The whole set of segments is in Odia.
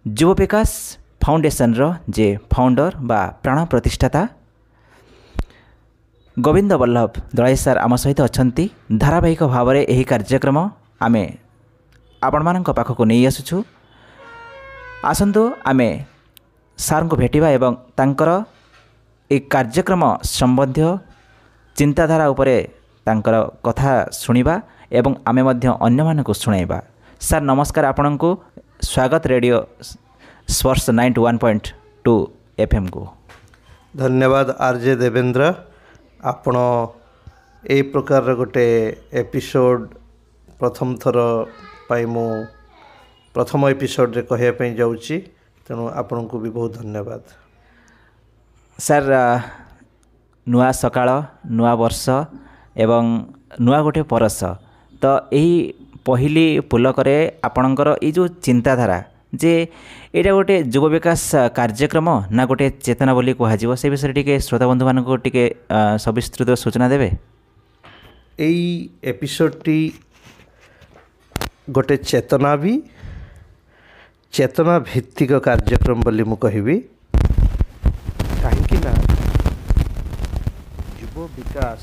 ଯୁବ ବିକାଶ ଫାଉଣ୍ଡେସନର ଯେ ଫାଉଣ୍ଡର ବା ପ୍ରାଣ ପ୍ରତିଷ୍ଠାତା ଗୋବିନ୍ଦ ବଲ୍ଲଭ ଦଳାଇ ସାର୍ ଆମ ସହିତ ଅଛନ୍ତି। ଧାରାବାହିକ ଭାବରେ ଏହି କାର୍ଯ୍ୟକ୍ରମ ଆମେ ଆପଣମାନଙ୍କ ପାଖକୁ ନେଇ ଆସୁଛୁ। ଆସନ୍ତୁ ଆମେ ସାର୍ଙ୍କୁ ଭେଟିବା ଏବଂ ତାଙ୍କର ଏହି କାର୍ଯ୍ୟକ୍ରମ ସମ୍ବନ୍ଧୀୟ ଚିନ୍ତାଧାରା ଉପରେ ତାଙ୍କର କଥା ଶୁଣିବା ଏବଂ ଆମେ ମଧ୍ୟ ଅନ୍ୟମାନଙ୍କୁ ଶୁଣାଇବା। ସାର୍ ନମସ୍କାର, ଆପଣଙ୍କୁ ସ୍ୱାଗତ ରେଡ଼ିଓ ସ୍ପର୍ଶ 91.2 FM-କୁ। ଧନ୍ୟବାଦ ଆର୍ଜେ ଦେବେନ୍ଦ୍ର। ଆପଣ ଏହି ପ୍ରକାରର ଗୋଟେ ଏପିସୋଡ଼ ପ୍ରଥମ ଥର ପାଇଁ ମୁଁ ପ୍ରଥମ ଏପିସୋଡ଼ରେ କହିବା ପାଇଁ ଯାଉଛି, ତେଣୁ ଆପଣଙ୍କୁ ବି ବହୁତ ଧନ୍ୟବାଦ। ସାର୍, ନୂଆ ସକାଳ, ନୂଆ ବର୍ଷ ଏବଂ ନୂଆ ଗୋଟେ ପରଶ, ତ ଏହି ପହିଲି ପୁଲକରେ ଆପଣଙ୍କର ଏଇ ଯେଉଁ ଚିନ୍ତାଧାରା ଯେ ଏଇଟା ଗୋଟେ ଯୁବ ବିକାଶ କାର୍ଯ୍ୟକ୍ରମ ନା ଗୋଟେ ଚେତନା ବୋଲି କୁହାଯିବ, ସେ ବିଷୟରେ ଟିକେ ଶ୍ରୋତାବନ୍ଧୁମାନଙ୍କୁ ଟିକେ ସବିସ୍ତୃତ ସୂଚନା ଦେବେ। ଏଇ ଏପିସୋଡ଼ଟି ଗୋଟେ ଚେତନା ଭିତ୍ତିକ କାର୍ଯ୍ୟକ୍ରମ ବୋଲି ମୁଁ କହିବି। କାହିଁକି ନା ଯୁବ ବିକାଶ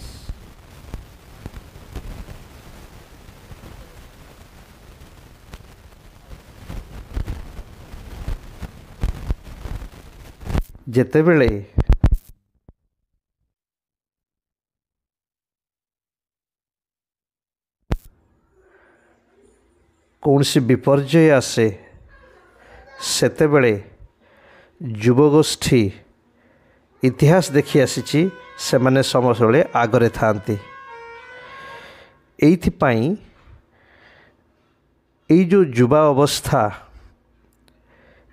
ଯେତେବେଳେ କୌଣସି ବିପର୍ଯ୍ୟୟ ଆସେ ସେତେବେଳେ ଯୁବଗୋଷ୍ଠୀ ଇତିହାସ ଦେଖି ଆସିଛି, ସେମାନେ ସମସ୍ତବେଳେ ଆଗରେ ଥାଆନ୍ତି। ଏଇଥିପାଇଁ ଏଇ ଯେଉଁ ଯୁବା ଅବସ୍ଥା,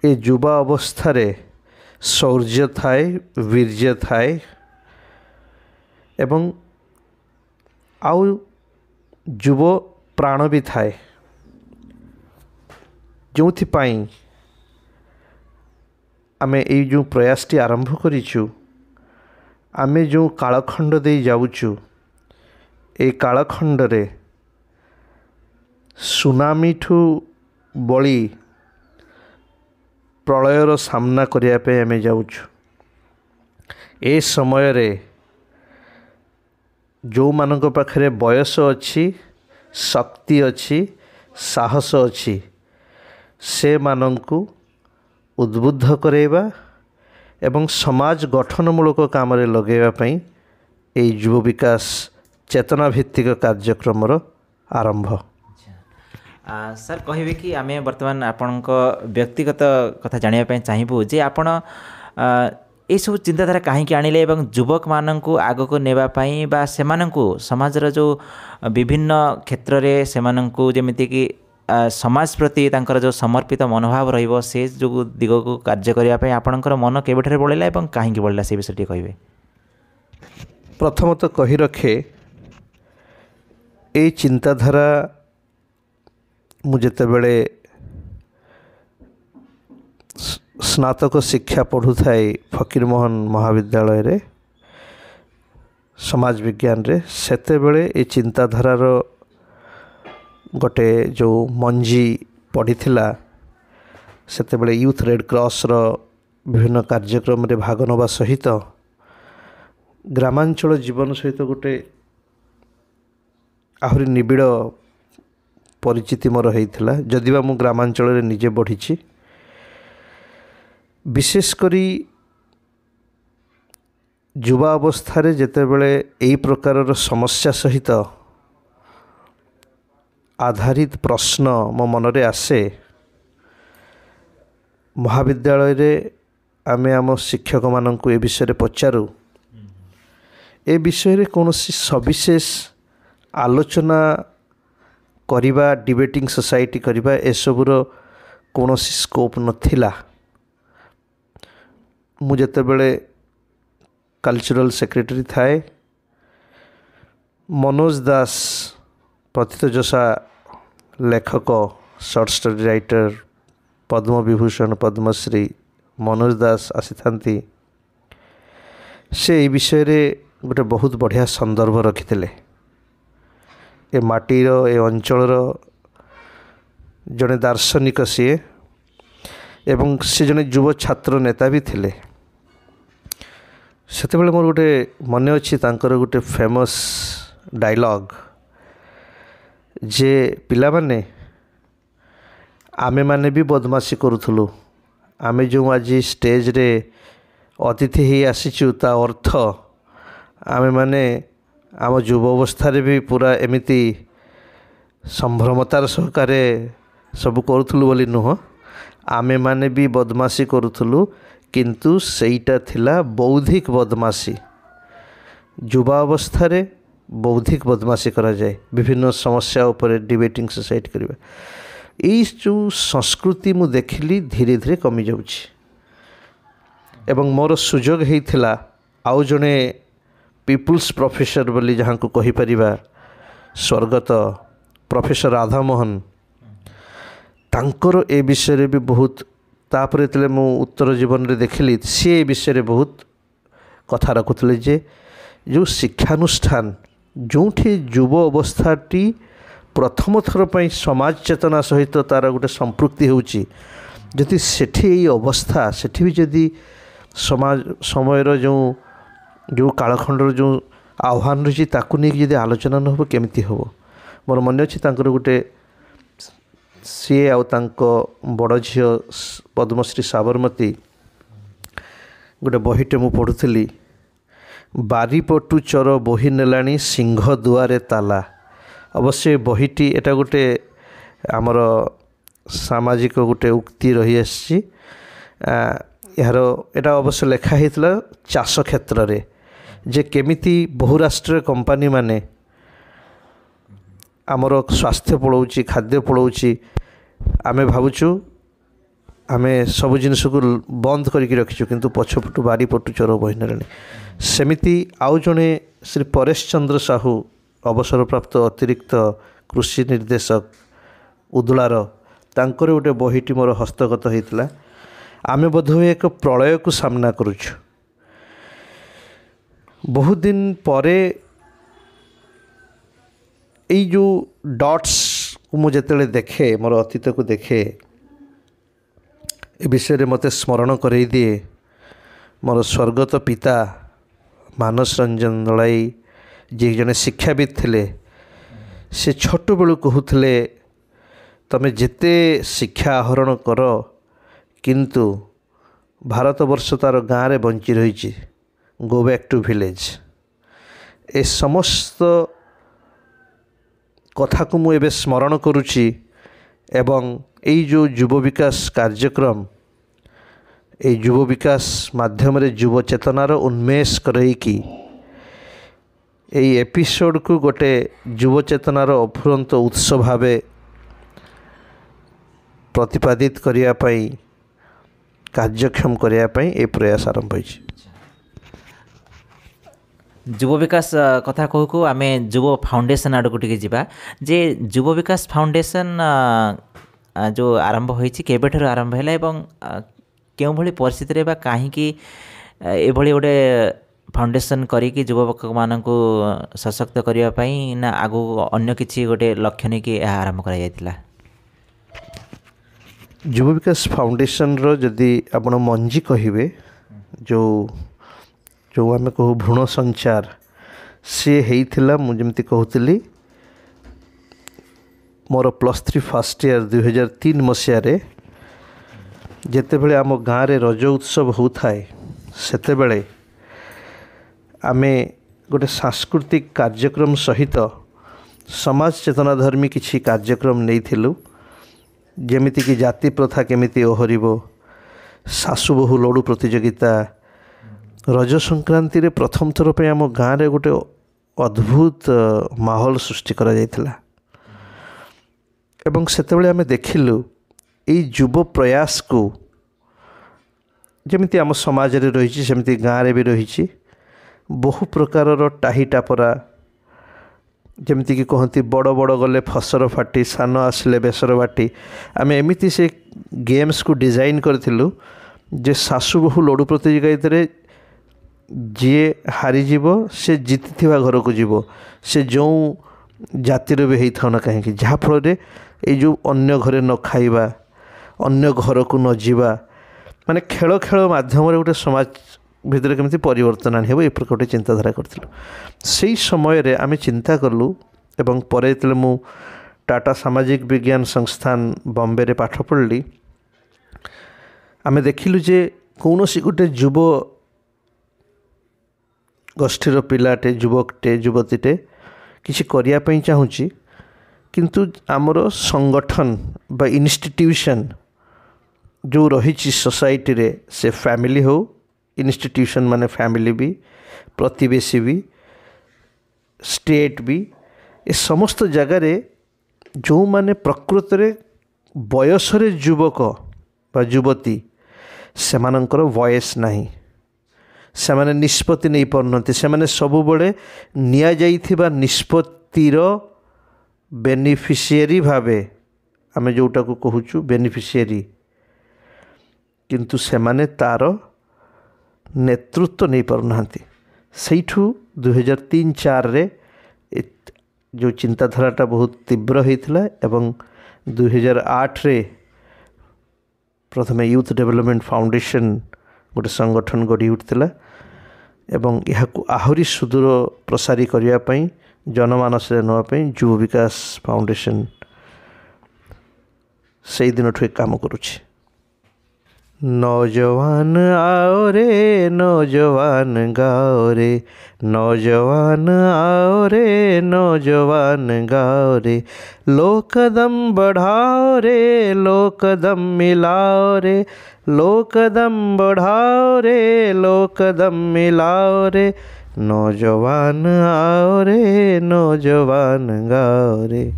ଏ ଯୁବା ଅବସ୍ଥାରେ ଶୌର୍ଯ୍ୟ ଥାଏ, ବୀର୍ଯ୍ୟ ଥାଏ ଏବଂ ଆଉ ଯୁବ ପ୍ରାଣ ବି ଥାଏ, ଯେଉଁଥିପାଇଁ ଆମେ ଏଇ ଯେଉଁ ପ୍ରୟାସଟି ଆରମ୍ଭ କରିଛୁ, ଆମେ ଯେଉଁ କାଳଖଣ୍ଡ ଦେଇ ଯାଉଛୁ, ଏଇ କାଳଖଣ୍ଡରେ ସୁନାମିଠୁ ବଳି ପ୍ରଳୟର ସାମ୍ନା କରିବା ପାଇଁ ଆମେ ଯାଉଛୁ। ଏ ସମୟରେ ଯେଉଁମାନଙ୍କ ପାଖରେ ବୟସ ଅଛି, ଶକ୍ତି ଅଛି, ସାହସ ଅଛି, ସେମାନଙ୍କୁ ଉଦ୍ବୁଦ୍ଧ କରାଇବା ଏବଂ ସମାଜ ଗଠନମୂଳକ କାମରେ ଲଗାଇବା ପାଇଁ ଏହି ଯୁବ ବିକାଶ ଚେତନା ଭିତ୍ତିକ କାର୍ଯ୍ୟକ୍ରମର ଆରମ୍ଭ। ସାର୍, କହିବେ କି ଆମେ ବର୍ତ୍ତମାନ ଆପଣଙ୍କ ବ୍ୟକ୍ତିଗତ କଥା ଜାଣିବା ପାଇଁ ଚାହିଁବୁ ଯେ ଆପଣ ଏଇସବୁ ଚିନ୍ତାଧାରା କାହିଁକି ଆଣିଲେ ଏବଂ ଯୁବକମାନଙ୍କୁ ଆଗକୁ ନେବା ପାଇଁ ବା ସେମାନଙ୍କୁ ସମାଜର ଯେଉଁ ବିଭିନ୍ନ କ୍ଷେତ୍ରରେ ସେମାନଙ୍କୁ ଯେମିତିକି ସମାଜ ପ୍ରତି ତାଙ୍କର ଯେଉଁ ସମର୍ପିତ ମନୋଭାବ ରହିବ, ସେ ଯେଉଁ ଦିଗକୁ କାର୍ଯ୍ୟ କରିବା ପାଇଁ ଆପଣଙ୍କର ମନ କେବେଠାରୁ ବଳିଲା ଏବଂ କାହିଁକି ବଳିଲା, ସେ ବିଷୟରେ ଟିକେ କହିବେ। ପ୍ରଥମତଃ କହି ରଖେ, ଏଇ ଚିନ୍ତାଧାରା ମୁଁ ଯେତେବେଳେ ସ୍ନାତକ ଶିକ୍ଷା ପଢ଼ୁଥାଏ ଫକୀରମୋହନ ମହାବିଦ୍ୟାଳୟରେ ସମାଜ ବିଜ୍ଞାନରେ, ସେତେବେଳେ ଏ ଚିନ୍ତାଧାରାର ଗୋଟେ ଯେଉଁ ମଞ୍ଜି ପଡ଼ିଥିଲା, ସେତେବେଳେ ୟୁଥ୍ ରେଡ଼୍ କ୍ରସ୍ର ବିଭିନ୍ନ କାର୍ଯ୍ୟକ୍ରମରେ ଭାଗ ନେବା ସହିତ ଗ୍ରାମାଞ୍ଚଳ ଜୀବନ ସହିତ ଗୋଟେ ଆହୁରି ନିବିଡ଼ ପରିଚିତି ମୋର ହେଇଥିଲା। ଯଦିବା ମୁଁ ଗ୍ରାମାଞ୍ଚଳରେ ନିଜେ ବଢ଼ିଛି, ବିଶେଷ କରି ଯୁବା ଅବସ୍ଥାରେ ଯେତେବେଳେ ଏହି ପ୍ରକାରର ସମସ୍ୟା ସହିତ ଆଧାରିତ ପ୍ରଶ୍ନ ମୋ ମନରେ ଆସେ, ମହାବିଦ୍ୟାଳୟରେ ଆମେ ଆମ ଶିକ୍ଷକମାନଙ୍କୁ ଏ ବିଷୟରେ ପଚାରୁ, ଏ ବିଷୟରେ କୌଣସି ସବିଶେଷ ଆଲୋଚନା କରିବା, ଡିବେଟିଂ ସୋସାଇଟି କରିବା, ଏସବୁର କୌଣସି ସ୍କୋପ୍ ନଥିଲା। ମୁଁ ଯେତେବେଳେ କଲଚରାଲ ସେକ୍ରେଟାରୀ ଥାଏ, ମନୋଜ ଦାସ, ପ୍ରଥିତଯଶା ଲେଖକ, short story writer, Padma Vibhushan, Padma Shri Manoj Das ଆସିଥାନ୍ତି। ସେ এই ବିଷୟରେ ଗୋଟେ ବହୁତ ବଢ଼ିଆ ସନ୍ଦର୍ଭ ରଖିଥିଲେ। ଏ ମାଟିର, ଏ ଅଞ୍ଚଳର ଜଣେ ଦାର୍ଶନିକ ସିଏ। ଏବଂ ସେ ଜଣେ ଯୁବ ଛାତ୍ର ନେତା ବି ଥିଲେ। ସେତେବେଳେ ମୋର ଗୋଟେ ମନେ ଅଛି ତାଙ୍କର ଗୋଟେ ଫେମସ୍ ଡାଇଲଗ୍ ଯେ ପିଲାମାନେ ଆମେମାନେ ବି ବଦମାସି କରୁଥିଲୁ, ଆମେ ଯେଉଁ ଆଜି ଷ୍ଟେଜ୍ରେ ଅତିଥି ହେଇ ଆସିଛୁ ତା ଅର୍ଥ ଆମେମାନେ ଆମ ଯୁବ ଅବସ୍ଥାରେ ବି ପୁରା ଏମିତି ସମ୍ଭ୍ରମତାର ସହକାରେ ସବୁ କରୁଥିଲୁ ବୋଲି ନୁହଁ, ଆମେମାନେ ବି ବଦମାସି କରୁଥିଲୁ, କିନ୍ତୁ ସେଇଟା ଥିଲା ବୌଦ୍ଧିକ ବଦମାସି। ଯୁବା ଅବସ୍ଥାରେ ବୌଦ୍ଧିକ ବଦମାସି କରାଯାଏ, ବିଭିନ୍ନ ସମସ୍ୟା ଉପରେ ଡିବେଟିଂ ସୋସାଇଟି କରିବା। ଏଇ ଯେଉଁ ସଂସ୍କୃତି ମୁଁ ଦେଖିଲି ଧୀରେ ଧୀରେ କମିଯାଉଛି ଏବଂ ମୋର ସୁଯୋଗ ହେଇଥିଲା ଆଉ ଜଣେ ପିପୁଲ୍ସ ପ୍ରଫେସର ବୋଲି ଯାହାଙ୍କୁ କହିପାରିବା ସ୍ୱର୍ଗତ ପ୍ରଫେସର ରାଧାମୋହନ, ତାଙ୍କର ଏ ବିଷୟରେ ବି ବହୁତ, ତାପରେ ଯେତେବେଳେ ମୁଁ ଉତ୍ତର ଜୀବନରେ ଦେଖିଲି ସିଏ ଏ ବିଷୟରେ ବହୁତ କଥା ରଖୁଥିଲେ ଯେ ଯେଉଁ ଶିକ୍ଷାନୁଷ୍ଠାନ ଯେଉଁଠି ଯୁବ ଅବସ୍ଥାଟି ପ୍ରଥମ ଥର ପାଇଁ ସମାଜ ଚେତନା ସହିତ ତା'ର ଗୋଟେ ସମ୍ପୃକ୍ତି ହେଉଛି, ଯଦି ସେଠି ଏଇ ଅବସ୍ଥା, ସେଠି ବି ଯଦି ସମାଜ ସମୟର ଯେଉଁ କାଳଖଣ୍ଡର ଯେଉଁ ଆହ୍ୱାନ ରହିଛି ତାକୁ ନେଇକି ଯଦି ଆଲୋଚନା ନ ହେବ କେମିତି ହେବ। ମୋର ମନେ ଅଛି ତାଙ୍କର ଗୋଟେ ସିଏ ଆଉ ତାଙ୍କ ବଡ଼ ଝିଅ ପଦ୍ମଶ୍ରୀ ସାବରମତୀ ଗୋଟେ ବହିଟେ ମୁଁ ପଢ଼ୁଥିଲି, ବାରିପଟୁ ଚୋର ବୋହି ନେଲାଣି ସିଂହ ଦୁଆରେ ତାଲା। ଅବଶ୍ୟ ବହିଟି ଏଟା ଗୋଟେ ଆମର ସାମାଜିକ ଗୋଟେ ଉକ୍ତି ରହିଆସିଛି। ଏଟା ଅବଶ୍ୟ ଲେଖା ହେଇଥିଲା ଚାଷ କ୍ଷେତ୍ରରେ ଯେ କେମିତି ବହୁରାଷ୍ଟ୍ରୀୟ କମ୍ପାନୀମାନେ ଆମର ସ୍ୱାସ୍ଥ୍ୟ ପଳାଉଛି, ଖାଦ୍ୟ ପଳାଉଛି, ଆମେ ଭାବୁଛୁ ଆମେ ସବୁ ଜିନିଷକୁ ବନ୍ଦ କରିକି ରଖିଛୁ, କିନ୍ତୁ ପଛପଟୁ ବାରିପଟୁ ଚୋର ବୋହି ନେଲାଣି। ସେମିତି ଆଉ ଜଣେ ଶ୍ରୀ ପରେଶ ଚନ୍ଦ୍ର ସାହୁ, ଅବସରପ୍ରାପ୍ତ ଅତିରିକ୍ତ କୃଷି ନିର୍ଦ୍ଦେଶକ ଉଦଳାର, ତାଙ୍କର ଗୋଟେ ବହିଟି ମୋର ହସ୍ତଗତ ହୋଇଥିଲା। ଆମେ ବୋଧହୁଏ ଏକ ପ୍ରଳୟକୁ ସାମ୍ନା କରୁଛୁ। ବହୁତ ଦିନ ପରେ ଏଇ ଯେଉଁ ଡଟ୍ସକୁ ମୁଁ ଯେତେବେଳେ ଦେଖେ, ମୋର ଅତୀତକୁ ଦେଖେ, ଏ ବିଷୟରେ ମୋତେ ସ୍ମରଣ କରାଇ ଦିଏ ମୋର ସ୍ୱର୍ଗତ ପିତା ମାନସ ରଞ୍ଜନ ଦଳାଇ, ଯିଏ ଜଣେ ଶିକ୍ଷାବିତ୍ ଥିଲେ। ସେ ଛୋଟବେଳୁ କହୁଥିଲେ ତମେ ଯେତେ ଶିକ୍ଷା ଆହରଣ କର କିନ୍ତୁ ଭାରତବର୍ଷ ତା'ର ଗାଁରେ ବଞ୍ଚି ରହିଛି, ଗୋ ବ୍ୟାକ୍ ଟୁ ଭିଲେଜ୍। ଏ ସମସ୍ତ କଥାକୁ ମୁଁ ଏବେ ସ୍ମରଣ କରୁଛି ଏବଂ ଏଇ ଯେଉଁ ଯୁବ ବିକାଶ କାର୍ଯ୍ୟକ୍ରମ, এই যুব বিকাশ মাধ্যমে যুব চেতনার উন্মেষ করাইকি এই এপিসোডକୁ গোটে যুব চেতনার অফুরন্ত উৎস ভাবে প্রতিপাদিত করিয়া পাই, কার্যক্ষম করিয়া পাই এই প্রয়াস আরম্ভ হয়েছে। যুব বিকাশ কথা কহু কহু আমি যুব ফাউন্ডেসন আড়ক টিকে যা যে যুব বিকাশ ফাউন্ডেসন যে আরম্ভ হয়েছে কেবেঠার আরম্ভ হলা এবং কেউভଳି ପରିସ୍ଥିତିରେ ବା କାହିଁକି ଏଭଳି ଗୋଟେ ଫାଉଣ୍ଡେସନ୍ କରିକି ଯୁବକ ମାନଙ୍କୁ ସଶକ୍ତ କରିବା ପାଇଁ ନା ଆଗକୁ ଅନ୍ୟ କିଛି ଗୋଟେ ଲକ୍ଷ୍ୟ ନେଇକି ଏହା ଆରମ୍ଭ କରାଯାଇଥିଲା? ଯୁବ ବିକାଶ ଫାଉଣ୍ଡେସନ୍ର ଯଦି ଆପଣ ମଞ୍ଜି କହିବେ, ଯେଉଁ ଆମେ କହୁ ଭ୍ରୂଣ ସଞ୍ଚାର, ସିଏ ହେଇଥିଲା ମୁଁ ଯେମିତି କହୁଥିଲି ମୋର +3 ଫାର୍ଷ୍ଟ ଇୟର୍ 2003 ମସିହାରେ ଯେତେବେଳେ ଆମ ଗାଁରେ ରଜ ଉତ୍ସବ ହେଉଥାଏ, ସେତେବେଳେ ଆମେ ଗୋଟେ ସାଂସ୍କୃତିକ କାର୍ଯ୍ୟକ୍ରମ ସହିତ ସମାଜ ଚେତନାଧର୍ମୀ କିଛି କାର୍ଯ୍ୟକ୍ରମ ନେଇଥିଲୁ। ଯେମିତିକି ଜାତି ପ୍ରଥା କେମିତି ଓହରିବ, ଶାଶୁ ବୋହୂ ଲଡ଼ୁ ପ୍ରତିଯୋଗିତା। ରଜ ସଂକ୍ରାନ୍ତିରେ ପ୍ରଥମ ଥର ପାଇଁ ଆମ ଗାଁରେ ଗୋଟେ ଅଦ୍ଭୁତ ମାହୋଲ ସୃଷ୍ଟି କରାଯାଇଥିଲା ଏବଂ ସେତେବେଳେ ଆମେ ଦେଖିଲୁ এই যুব প্রয়াসକୁ যেମିତି ଆମ ସମାଜରେ ରହିଛି ସେମିତି ଗାଁରେ ବି ରହିଛି। ବହୁ ପ୍ରକାରର ଟାହି ଟାପରା, ଯେମିତିକି କହନ୍ତି ବଡ଼ ବଡ଼ ଗଲେ ଫସର ଫାଟି, ସାନ ଆସିଲେ ବେସର ବାଟି। ଆମେ ଏମିତି ସେ ଗେମ୍ସକୁ ଡିଜାଇନ୍ କରିଥିଲୁ ଯେ ଶାଶୁ ବୋହୂ ଲଡ଼ୁ ପ୍ରତିଯୋଗିତାରେ ଯିଏ ହାରିଯିବ ସେ ଜିତିଥିବା ଘରକୁ ଯିବ, ସେ ଯେଉଁ ଜାତିର ବି ହେଇଥାଉ ନା କାହିଁକି, ଯାହାଫଳରେ ଏଇ ଯେଉଁ ଅନ୍ୟ ଘରେ ନ ଖାଇବା, अन्य घर को न जीवा माने खेल खेल माध्यम गोटे समाज भितर केमती परिवर्तन आनी हे प्रकार गोटे चिंताधारा करूँ से समय रे आमे चिंता कलु एवं परे जेतले मु टाटा सामाजिक विज्ञान संस्थान बॉम्बे रे पाठ पढ़ली आमे देखिलु जे कौनसी गोटे युव गोष्ठीर पिलाटे युवकटे युवतीटे किसी करिया पई चाहूँची किंतु आमर संगठन बा इंस्टीट्यूशन जो रही सोसाइटी रे से फैमिली हो इंस्टीट्यूशन माने फैमिली भी प्रतिवेशी भी स्टेट भी ए समस्त जगार जो माने प्रकृत रे बयस रे युवक बा युवती सेमानंकर वॉइस नहीं से माने निष्पत्ति नहीं पारनते से माने सबु बड़े निया जाइथिबा निष्पत्तिर बेनिफिशियरी भावे आमे जोटा को कहूचु बेनिफिशियरी किंतु से माने तार नेतृत्व नहीं पारुनांती सेठू 2003-4 रे जो चिंताधाराटा बहुत तीव्र होता एवं 2008 रे प्रथम यूथ डेवलपमेंट फाउंडेशन गोटे संगठन गढ़ी उठिला एवं यह आहरी सुदूर प्रसारी करने जनमानस नापी युव विकास फाउंडेशन से दिन ठू काम करुछि। नौजवान आओ रे नौजवान गाओ रे नौजवान आओ रे नौजवान गाओ रे लो कदम बढ़ाओ रे लो कदम मिलाओ रे लो कदम बढ़ाओ रे लो कदम मिलाओ रे नौजवान आओ रे नौजवान गाओ रे।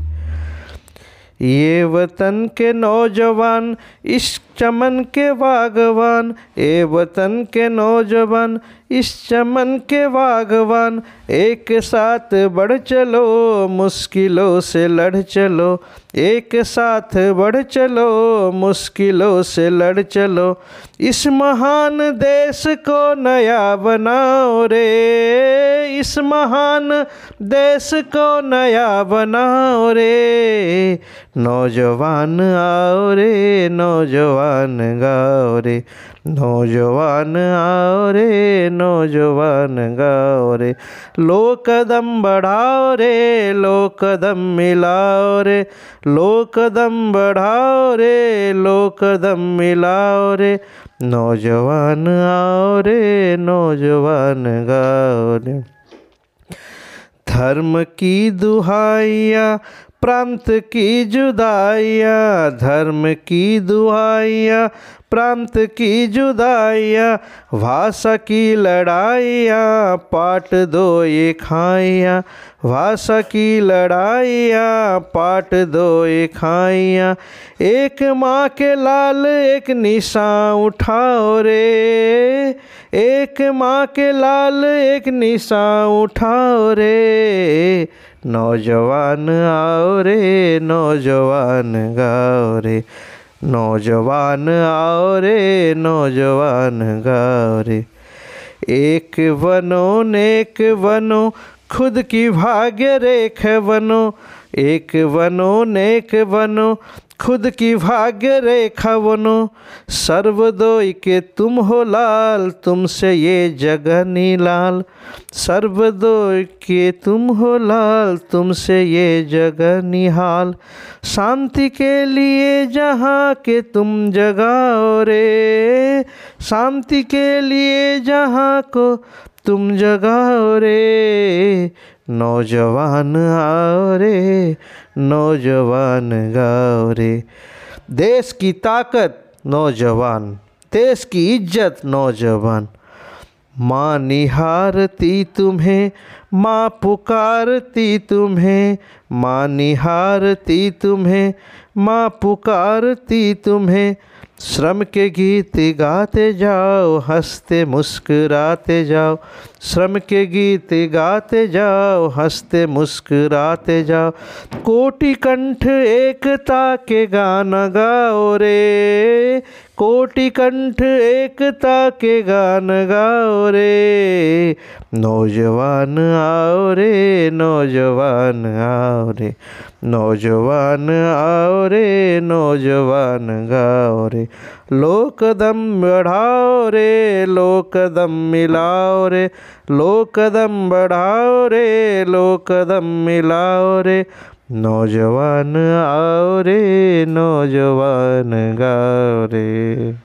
ये वतन के नौजवान इस चमन के बागवान ए वतन के नौजवान इस चमन के बागवान एक साथ बढ़ चलो मुश्किलों से लड़ चलो एक साथ बढ़ चलो मुश्किलों से लड़ चलो इस महान देश को नया बनाओ रे इस महान देश को नया बनाओ रे नौजवान आओ रे नौजवान गाओ रे नौजवान आओ रे नौजवान गाओ रे लो कदम बढ़ाओ रे लो कदम मिलाओ रे लो कदम बढ़ाओ रे लो कदम मिलाओ रे नौजवान आओ रे नौजवान गाओ रे। धर्म की दुहाइयाँ प्रांत की जुदाइयाँ धर्म की दुहाइयाँ प्रांत की जुदाइयाँ भाषा की लड़ाइयाँ पाट दो ये खाइयाँ भाषा की लड़ाइयाँ पाट दो ये खाइयाँ एक माँ के लाल एक निशान उठाओ रे एक माँ के लाल एक निशान उठाओ रे नौजवान आओ रे नौजवान गाओ रे नौजवान आओ रे नौजवान गाओ रे। एक बनो नेक बनो खुद की भाग्य रेख बनो एक बनो नेक बनो खुद की भाग्य रेखा बनो सर्वदोई के तुम हो लाल तुमसे ये जगह निलाल सर्वदोई के तुम हो लाल तुमसे ये जगह निहाल शांति के लिए जहाँ के तुम जगाओ रे शांति के लिए जहाँ को तुम जगाओ रे नौजवान आओ रे नौजवान गाओ रे। देश की ताकत नौजवान देश की इज्जत नौजवान माँ निहारती तुम्हें माँ पुकारती तुम्हें माँ निहारती तुम्हें माँ पुकारती तुम्हें श्रम के गीत गाते जाओ हंसते मुस्कुराते जाओ श्रम के गीत गाते जाओ हंसते मुस्कुराते जाओ कोटि कंठ एकता के गाना गाओ रे कोटि कंठ एकता के गान गाओ रे नौजवान आओ रे नौजवान आओ रे, नौजवान आओ रे नौजवान गाओ रे, लोकदम बढ़ाओ रे लोकदम मिलाओ रे, लोकदम बढ़ाओ रे लोकदम मिलाओ रे, नौजवान आओ रे नौजवान गाओ रे।